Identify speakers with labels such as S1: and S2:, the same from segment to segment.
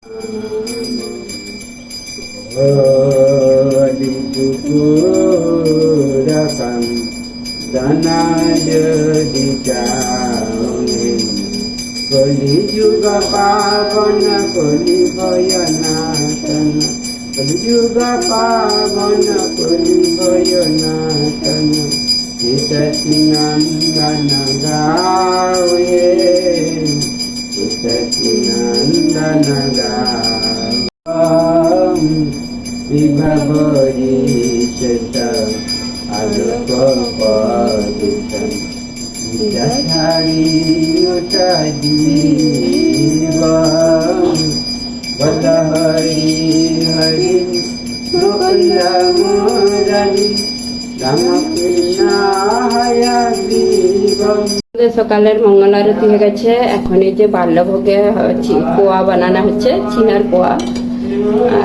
S1: Adikukudakan danajadi jamin Kali juga pavana kali bhayanatana Kali juga pavana kali bhayanatana Sitatinandana gawe Sitatinandana gawe Vibhavori Sita Adapapaditam Vidashari Utadivam Vadahari Hari Mukullamurani Ramakrishna Hayagrivam সকালের মঙ্গল আরতি হয়ে গেছে। এখন এই যে বাল্যভোগে পোয়া বানানো হচ্ছে, চিনার পোয়া।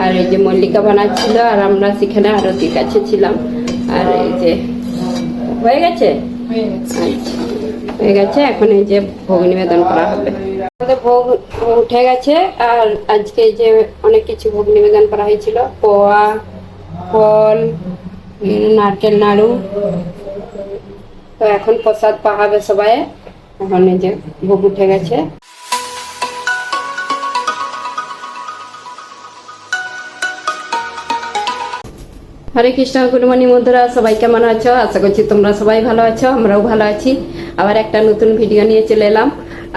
S1: আর এই যে মল্লিকা বানাচ্ছিল আর আমরা সেখানে আরতির কাছে ছিলাম। আর এই যে হয়ে গেছে, হয়ে গেছে। এখন এই যে ভোগ নিবেদন করা হবে। আমাদের ভোগ উঠে গেছে। আর আজকে যে অনেক কিছু ভোগ নিবেদন করা হয়েছিল, পোয়া, ফল, নারকেল নাড়ু। তো এখন প্রসাদ পাহাবে সবাই। এখন এই যে ভোগ উঠে গেছে। হরে কৃষ্ণ, গুড মর্নিং বন্ধুরা, সবাই কেমন আছো? আশা করছি তোমরা সবাই ভালো আছো, আমরাও ভালো আছি। আবার একটা নতুন ভিডিও নিয়ে চলে এলাম।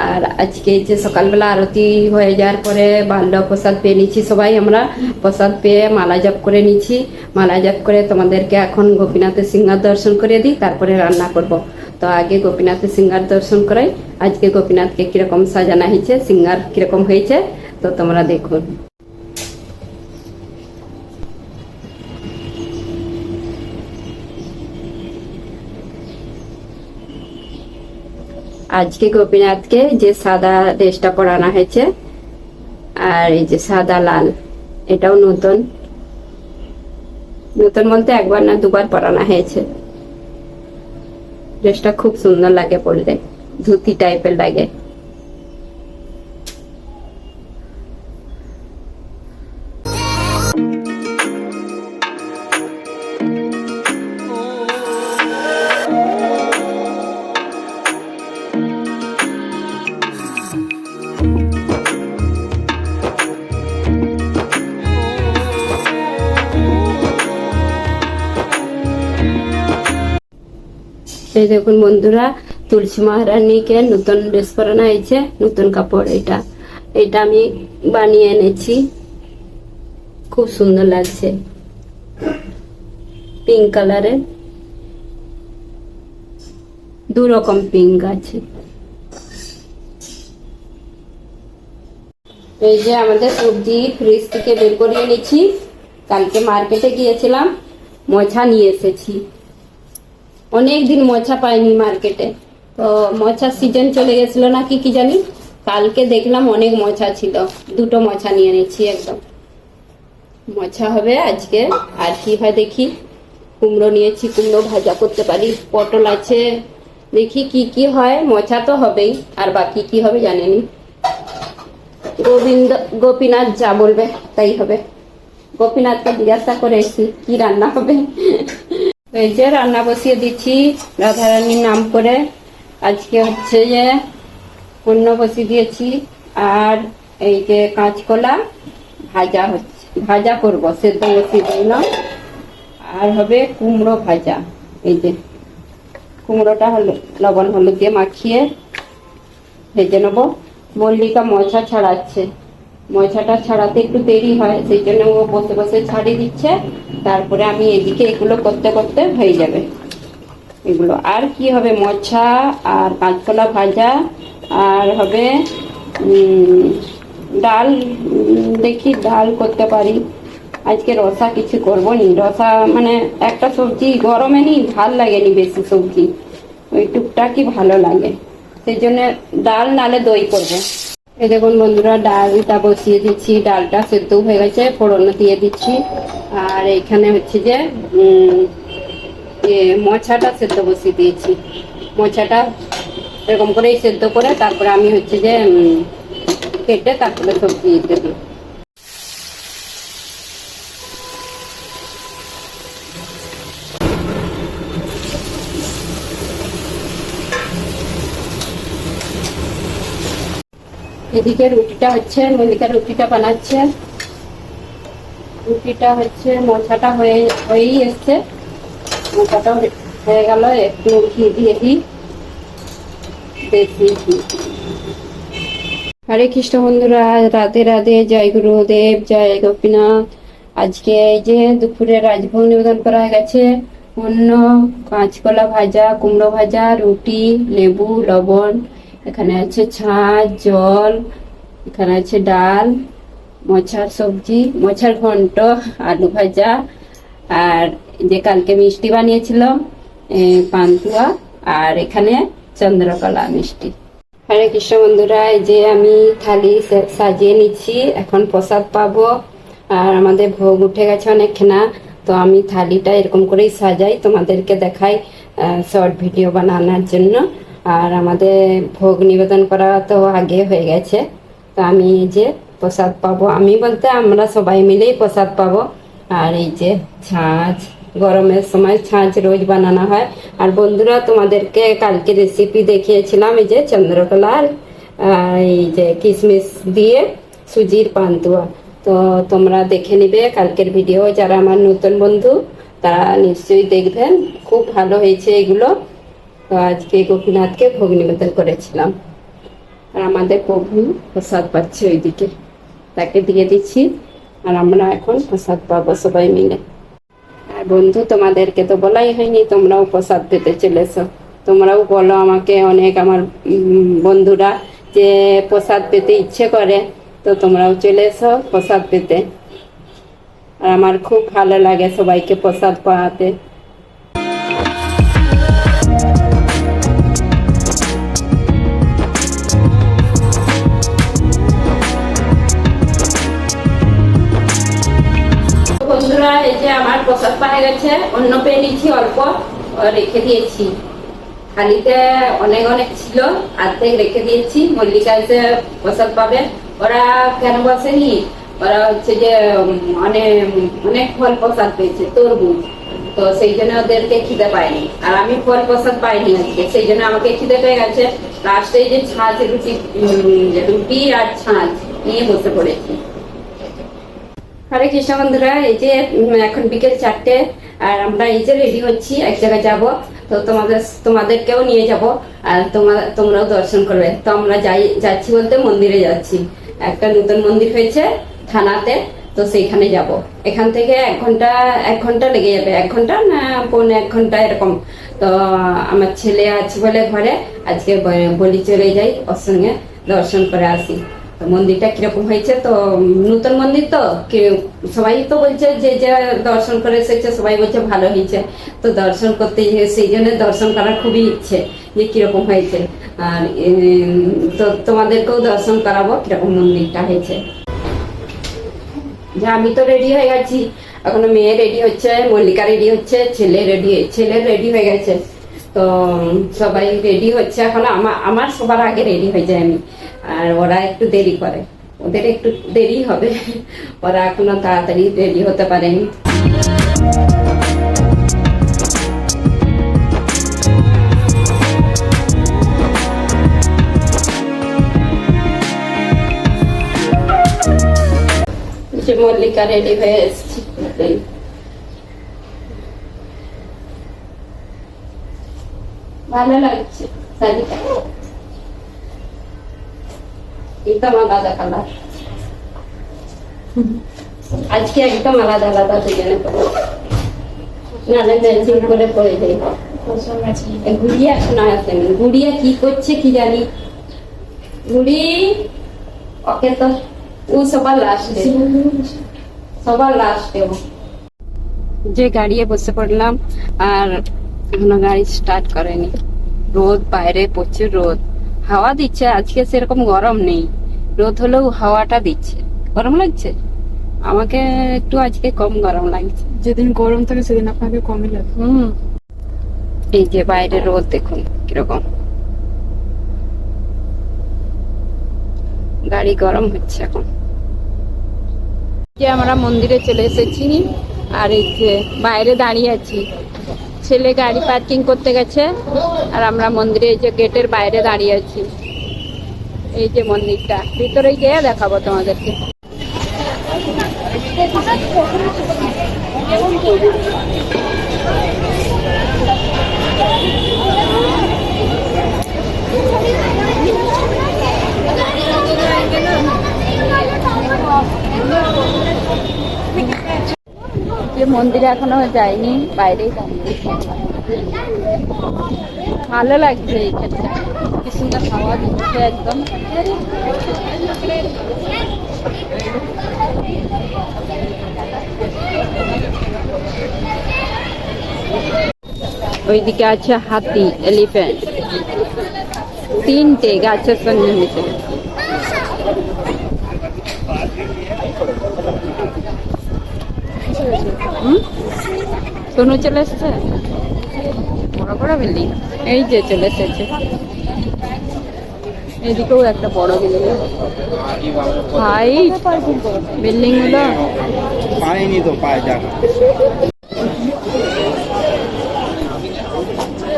S1: আর আজকে যে সকালবেলা আরতি হয়ে যাওয়ার পরে বাল্য প্রসাদ পেয়ে নিচ্ছি সবাই। আমরা প্রসাদ পেয়ে মালা জপ করে নিচ্ছি। মালা জপ করে তোমাদেরকে এখন গোপীনাথের সিংহার দর্শন করে দিই, তারপরে রান্না করব। তো আগে গোপীনাথের সিংহার দর্শন করাই। আজকে গোপীনাথকে কিরকম সাজানো হয়েছে, সিংহার কিরকম হয়েছে, তো তোমরা দেখুন। আজকে গোপীনাথকে যে সাদা ড্রেসটা পরানো হয়েছে, আর এই যে সাদা লাল, এটাও নতুন। নতুন বলতে একবার না দুবার পরানো হয়েছে। ড্রেসটা খুব সুন্দর লাগে পরলে, ধুতি টাইপের লাগে। এই দেখুন বন্ধুরা, তুলসী মহারানীকে নতুন ড্রেস পরানো হয়েছে, নতুন কাপড়। এটা আমি বানিয়ে এনেছি, খুব সুন্দর লাগছে, পিঙ্ক কালারের। দু রকম পিঙ্ক আছে। এই যে আমাদের সবজি ফ্রিজ থেকে বের করিয়ে নিচ্ছি। কালকে মার্কেটে গিয়েছিলাম, মোছা নিয়ে এসেছি। অনেকদিন মোছা পাইনি মার্কেটে, তো মোছার সিজন চলে গেছিল না কি জানি। কালকে দেখলাম অনেক মোছা ছিল, দুটো মোছা নিয়ে নিচ্ছি। একদম মোছা হবে আজকে। আর কি হয় দেখি। কুমড়ো নিয়েছি, কুমড়ো ভাজা করতে পারি। পটল আছে, দেখি কি কি হয়। মোছা তো হবেই, আর বাকি কি হবে জানেনি। গোপীনাথ যা বলবে তাই হবে। গোপীনাথকে জিজ্ঞাসা করে এসছি কি রান্না হবে। এই যে রান্না বসিয়ে দিচ্ছি রাধারানীর নাম করে। আজকে হচ্ছে যে অন্ন বসিয়ে দিয়েছি। আর এই যে কাঁচকলা ভাজা হচ্ছে, ভাজা করব, সেদ্ধ বসিয়ে দিলাম। আর হবে কুমড়ো ভাজা। এই যে কুমড়োটা লবণ হলুদ দিয়ে মাখিয়ে ভেজে নেবো। মল্লিকা মোছা ছাড়াচ্ছে, মোছাটা ছাড়াতে একটু দেরি হয়, সেই জন্য ও বসে বসে ছাড়িয়ে দিচ্ছে। তারপরে আমি এদিকে এগুলো করতে করতে হয়ে যাবে এগুলো। আর কি হবে, মোছা আর কাঁচকলা ভাজা, আর হবে ডাল। দেখি ডাল করতে পারি। আজকে রসা কিছু করবো নি। রসা মানে একটা সবজি গরমে নি ভাল লাগেনি বেশি সবজি, ওই টুকটাকই ভালো লাগে, সেই জন্য ডাল নালে দই করবো। এই দেখুন বন্ধুরা, ডালটা বসিয়ে দিচ্ছি। ডালটা সেদ্ধ হয়ে গেছে, ফোড়ন দিয়ে দিচ্ছি। আর এখানে হচ্ছে যে মোছাটা সেদ্ধ বসিয়ে দিয়েছি। মোছাটা এরকম করেই সেদ্ধ করে তারপরে আমি হচ্ছে যে কেটে তারপরে সবজি দিতে দিই। এদিকে রুটিটা হচ্ছে, মল্লিকা রুটিটা বানাচ্ছে। রুটিটা হচ্ছে মোচাটা হয়েই এসছে, মোচাটা হয়ে গেল। একটু ঘি দিয়ে দিই, বেশি ঘি। হরে কৃষ্ণ বন্ধুরা, রাধে রাধে, জয় গুরুদেব, জয় গোপীনাথ। আজকে এই যে দুপুরে রাজভোগ নিবেদন করা গেছে। অন্য কাঁচকলা ভাজা, কুমড়ো ভাজা, রুটি, লেবু, লবণ, এখানে আছে ছাঁচ, জল, এখানে আছে ডাল, মোচার সবজি, মোচার ঘন্ট, আলু ভাজা, আর যে কালকে মিষ্টি বানিয়েছিলাম পান্তুয়া, আর এখানে চন্দ্রকলা মিষ্টি। হরে কৃষ্ণ বন্ধুরা, এই যে আমি থালি সাজিয়ে নিচ্ছি, এখন প্রসাদ পাবো। আর আমাদের ভোগ উঠে গেছে অনেকখানা, তো আমি থালিটা এরকম করেই সাজাই, তোমাদেরকে দেখাই শর্ট ভিডিও বানানোর জন্য। আর আমাদের ভোগ নিবেদন করা তো আগে হয়ে গেছে, তো আমি এই যে প্রসাদ পাবো, আমি বলতে আমরা সবাই মিলেই প্রসাদ পাবো। আর এই যে ছাঁচ, গরমের সময় ছাঁচ রোজ বানানো হয়। আর বন্ধুরা, তোমাদেরকে কালকে রেসিপি দেখিয়েছিলাম এই যে চন্দ্রকলার এই যে কিশমিশ দিয়ে সুজির পান্তুয়া, তো তোমরা দেখে নিবে কালকের ভিডিও। যারা আমার নতুন বন্ধু তারা নিশ্চয়ই দেখবেন, খুব ভালো হয়েছে এগুলো। তো আজকে গোপীনাথকে ভোগ নিবেদন করেছিলাম। আর আমাদের প্রভু প্রসাদ পাচ্ছে ওইদিকে, তাকে দিয়ে দিচ্ছি। আর আমরা এখন প্রসাদ পাবো সবাই মিলে। আর বন্ধু, তোমাদেরকে তো বলাই হয়নি, তোমরাও প্রসাদ পেতে চলেছো। তোমরাও বলো আমাকে, অনেক আমার বন্ধুরা যে প্রসাদ পেতে ইচ্ছে করে, তো তোমরাও চলে এসো প্রসাদ পেতে। আর আমার খুব ভালো লাগে সবাইকে প্রসাদ পাওয়াতে। বন্ধুরা, এই যে আমার প্রসাদ পাওয়া গেছে, অন্য পেয়ে নিচ্ছি, অল্প রেখে দিয়েছি। থালিতে অনেক অনেক ছিল, অর্ধেক রেখে দিয়েছি। মল্লিকা যে প্রসাদ পাবে, ওরা কেন বসেনি, ওরা হচ্ছে যে অনেক অনেক ফল প্রসাদ পেয়েছে, তরমুজ, তো সেই জন্য ওদেরকে খিদে পায়নি। আর আমি ফল প্রসাদ পাইনি আজকে, সেই জন্য আমাকে খিদে পেয়ে গেছে। লাস্টে যে ছাঁচ, রুটি আর ছাঁচ নিয়ে বসে পড়েছি। হরে কৃষ্ণ বন্ধুরা, এই যে এখন বিকেল 4টে, আর আমরা এই যে রেডি হচ্ছি, এক জায়গায় যাব। তো তোমাদেরকেও নিয়ে যাব, আর তোমরাও দর্শন করবে। তো আমরা যাচ্ছি বলতে মন্দিরে যাচ্ছি, একটা নতুন মন্দির হয়েছে থানাতে, তো সেইখানে যাব। এখান থেকে 1 ঘন্টা লেগে যাবে, 1 ঘন্টা না 1.25 এরকম। তো আমার ছেলে আছে বলে ঘরে, আজকে বলি চলে যাই, ওর সঙ্গে দর্শন করে আসি। তো মন্দিরটা কিরকম হয়েছে, তো নতুন মন্দির তো সবাই তো বলছে, যে দর্শন করে এসেছে সবাই বলছে ভালো হয়েছে। তো দর্শন করতে, সেই জন্য দর্শন করার খুবই ইচ্ছে যে কিরকম হয়েছে। আর তো তোমাদেরকেও দর্শন করাবো কিরকম মন্দিরটা হয়েছে। যে আমি তো রেডি হয়ে গেছি, এখনো মেয়ে রেডি হচ্ছে, মল্লিকা রেডি হচ্ছে, ছেলে রেডি হয়ে গেছে। তো সবাই রেডি হচ্ছে এখন, আমার সবার আগে রেডি হয়ে যায় আমি। আর ওরা একটু দেরি করে, ওদের একটু দেরি হবে, ওরা এখনো তাড়াতাড়ি রেডি হতে পারেনি। মল্লিকা রেডি হয়ে এসেছি, ভালো লাগছে শাড়িটা, একদম আলাদা কালার। আজকে একদম আলাদা আলাদা দুজনে নালে ম্যাচিং করে পরে যাই। গুড়িয়া শোনা আসেনি, গুড়িয়া কি করছে কি জানি। গুড়ি ওকে তো ও সবার লাস্টে যে গাড়িয়ে বসে পড়লাম, আর এখনো গাড়ি স্টার্ট করেনি। রোদ বাইরে, প্রচুর রোদ, হাওয়া দিচ্ছে। আজকে সেরকম গরম নেই, রোদ হলেও হাওয়াটা দিচ্ছে। গরম লাগছে আমাকে একটু, আজকে কম গরম লাগছে।
S2: যেদিন গরম থাকে সেদিন আপনাকে কমই লাগে।
S1: এই যে বাইরে রোদ দেখুন কিরকম, গাড়ি গরম হচ্ছে এখন। যে আমরা মন্দিরে চলে এসেছি, আর এই যে বাইরে দাঁড়িয়ে আছি, ছেলে গাড়ি পার্কিং করতে গেছে, আর আমরা মন্দিরে এই যে গেটের বাইরে দাঁড়িয়ে আছি। এই যে মন্দিরটা, ভিতরে গিয়ে দেখাবো তোমাদেরকে। যে মন্দিরে এখনো যায়নি, বাইরেই দাঁড়িয়ে। ভালো লাগছে এইখানটা, কি সুন্দর হাওয়া দিচ্ছে একদম। ওইদিকে আছে হাতি, এলিফ্যান্ট, তিনটে গাছের সঙ্গে মিশে। সোনু চলে এসছে, বড় বড় বিল্ডিং, এই যে চলে এসেছে। এদিকেও একটা বড় বিল্ডিং, ভাই বিল্ডিং গুলো
S3: পায়নি তো, পায় যাক।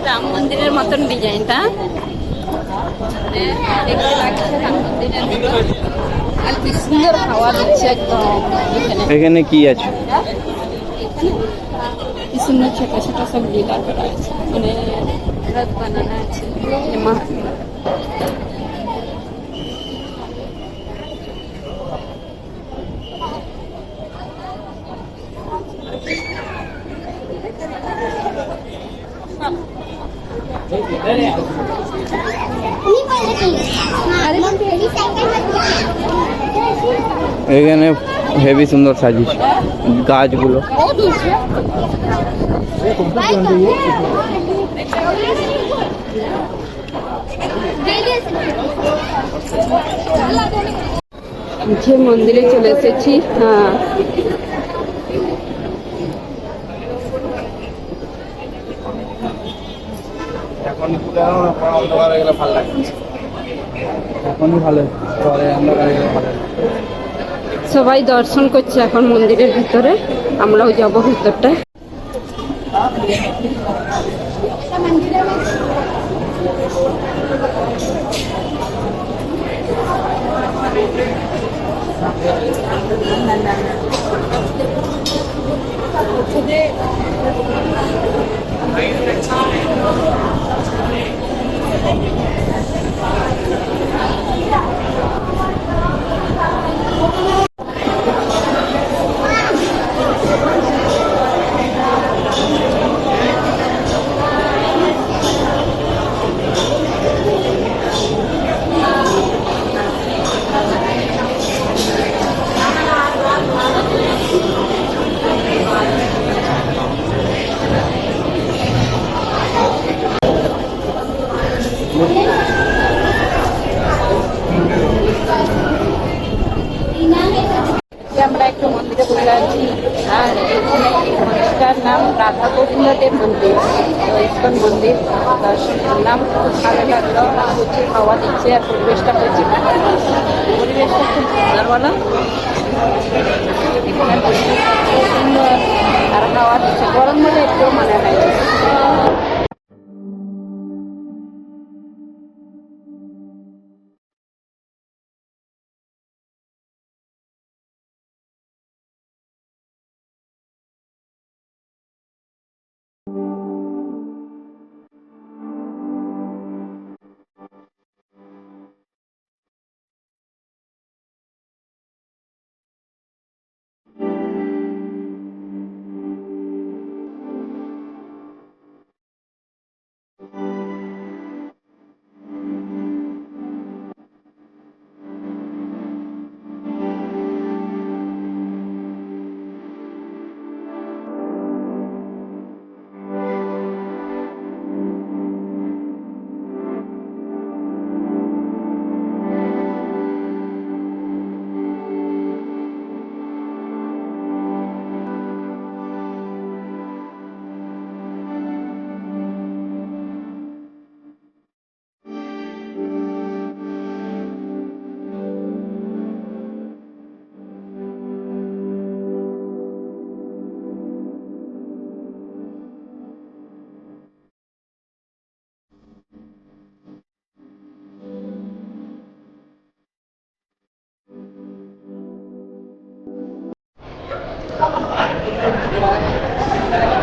S1: রাম মন্দিরের মতন ডিজাইনটা দেখতে লাগছে রাম মন্দিরের মতন। আর কি সুন্দর হাওয়া দিচ্ছে একদম এখানে।
S3: এখানে কি আছে?
S1: কি সুন্দর ছোট ছোট সব লীলা করা আছে, মানে রথ বানানো আছে।
S3: এখানে হেভি সুন্দর সাজিয়েছে গাছগুলো।
S1: যে মন্দিরে চলে এসেছি। হ্যাঁ,
S3: এখনই ভালো, পরে অন্ধকারে গেলে ভালো।
S1: সবাই দর্শন করছে এখন মন্দিরের ভিতরে, আমরাও যাব ভিতরটায়। আমরা একটু মন্দিরে বসে আছি, আর এখানে এই মন্দিরটার নাম রাধা গোবিন্দদেব মন্দির, তো ইস্কন মন্দির। দর্শন করলাম, খুব ভালো লাগলো। প্রচুর হাওয়া দিচ্ছে আর পরিবেশটা প্রচুর ভালো। পরিবেশটা খুব সুন্দর, বলো এখানে পরিবেশটা খুব সুন্দর আর হাওয়া দিচ্ছে, গরম বলে একটু মানে নাই।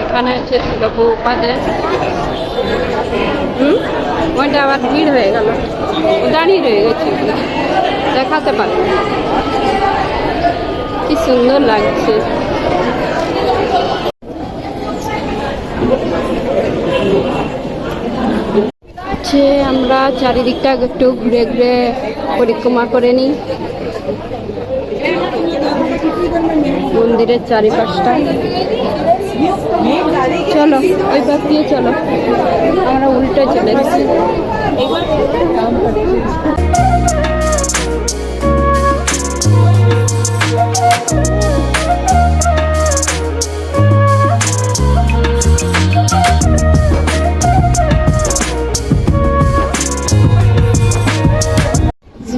S1: এখানে হচ্ছে ছিল বহুপাদের ওইটা আবার ভিড় হয়ে গেল, দাঁড়িয়ে রয়ে গেছে, দেখাতে পারবো। কি সুন্দর লাগছে। আমরা চারিদিকটা একটু ঘুরে ঘুরে পরিক্রমা করে নিই মন্দিরের চারিপাশটা। চলো ওই পাশ দিয়ে চলো, আমরা উল্টে চলে এসেছি।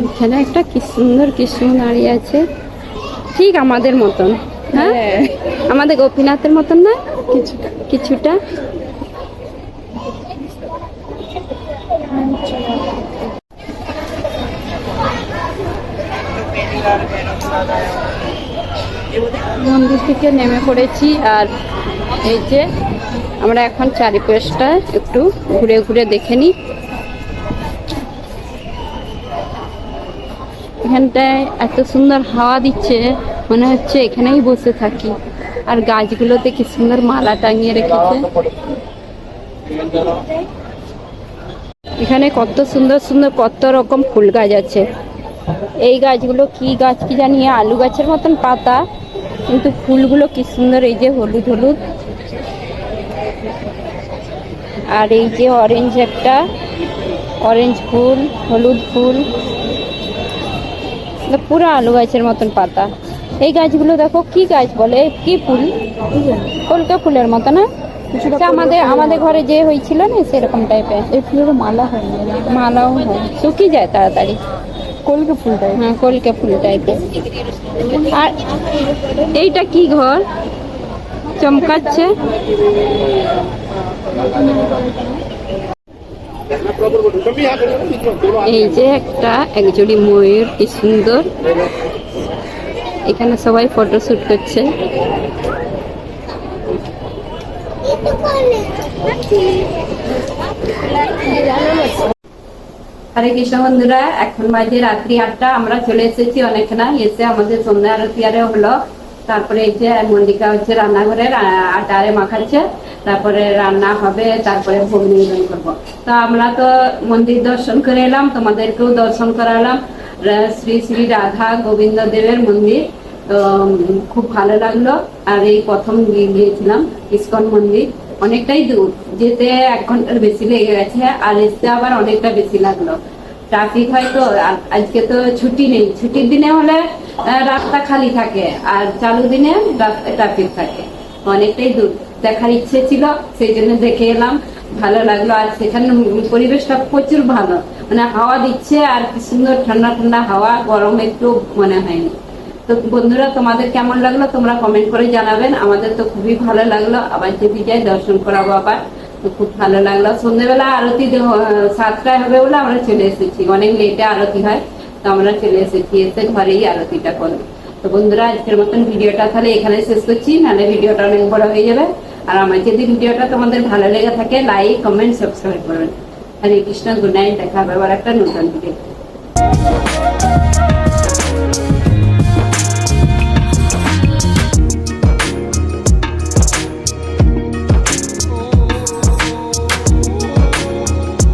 S1: এখানে একটা কি সুন্দর কৃষ্ণ দাঁড়িয়ে আছে, ঠিক আমাদের মতন। হ্যাঁ, আমাদের গোপীনাথের মতন না, কিছুটা। মন্দির থেকে নেমে পড়েছি, আর এই যে আমরা এখন চারিপাশটা একটু ঘুরে ঘুরে দেখে নিই। এখানটায় এত সুন্দর হাওয়া দিচ্ছে, মনে হচ্ছে এখানেই বসে থাকি। আর গাছগুলোতে কি সুন্দর মালা টাঙিয়ে রেখেছে। এখানে কত সুন্দর সুন্দর কত রকম ফুল গাছ আছে। এই গাছগুলো কি গাছ কি জানি, আলু গাছের মতন পাতা, কিন্তু ফুলগুলো কি সুন্দর, এই যে হলুদ হলুদ। আর এই যে অরেঞ্জ, একটা অরেঞ্জ ফুল, হলুদ ফুল, পুরো আলু গাছের মতন পাতা। এই গাছগুলো দেখো কি গাছ বলে, কি ফুল, কলকা ফুলের মতো না? আমাদের ঘরে যে হয়েছিল না সেরকম টাইপের। এই ফুলের মালা হয়, মালাও হয়, শুকিয়ে যায় তাড়াতাড়ি। কলকে ফুল টাইপ, হ্যাঁ কলকে ফুল টাইপের। আর এইটা কি ঘর চমকাচ্ছে, এই যে একটা একজোড়ি ময়ূর, কি সুন্দর। এখানে সবাই ফটোশুট করছে। হরে কৃষ্ণ বন্ধুরা, এখন বাজে রাত্রি 8টা। আমরা চলে এসেছি অনেকখানা, এসে আমাদের সন্ধ্যা আরতি আরে হলো। তারপরে এই যে মন্দিকা হচ্ছে রান্নাঘরের আটারে মাখাচ্ছে, তারপরে রান্না হবে, তারপরে ভোগ নিবেদন করবো। তো আমরা তো মন্দির দর্শন করে এলাম, তোমাদেরকেও দর্শন করালাম শ্রী শ্রী রাধা গোবিন্দ দেবের মন্দির। তো খুব ভালো লাগলো। আর এই প্রথম গিয়েছিলাম ইস্কন মন্দির, অনেকটাই দূর, যেতে 1 ঘন্টার বেশি লেগে গেছে, আর আসতে আবার অনেকটা বেশি লাগলো। ট্রাফিক হয়তো, আজকে তো ছুটি নেই, ছুটির দিনে হলে রাস্তা খালি থাকে, আর চালু দিনে রাস্তায় ট্রাফিক থাকে। অনেকটাই দূর, দেখার ইচ্ছে ছিল, সেই জন্য দেখে এলাম, ভালো লাগলো। আর সেখানে পরিবেশটা প্রচুর ভালো, মানে হাওয়া দিচ্ছে, আর কি সুন্দর ঠান্ডা ঠান্ডা হাওয়া, গরম একটু মনে হয়নি। তো বন্ধুরা, তোমাদের কেমন লাগলো তোমরা কমেন্ট করে জানাবেন। আমাদের তো খুবই ভালো লাগলো, আবার যদি যাই দর্শন করাবো আবার, তো খুব ভালো লাগলো। সন্ধ্যেবেলা আরতি 7টায় হবে বলে আমরা চলে এসেছি, অনেক লেটে আরতি হয়, তো আমরা চলে এসেছি, এসে ঘরেই আরতিটা করবো। তো বন্ধুরা, আজকের মতন ভিডিওটা তাহলে এখানে শেষ করছি, নাহলে ভিডিওটা অনেক বড় হয়ে যাবে। আর আমার যদি ভিডিওটা তোমাদের ভালো লেগে থাকে, লাইক কমেন্ট সাবস্ক্রাইব করবেন। হরে কৃষ্ণ, গুড নাইট, দেখা হবে আবার একটা নতুন ভিডিও।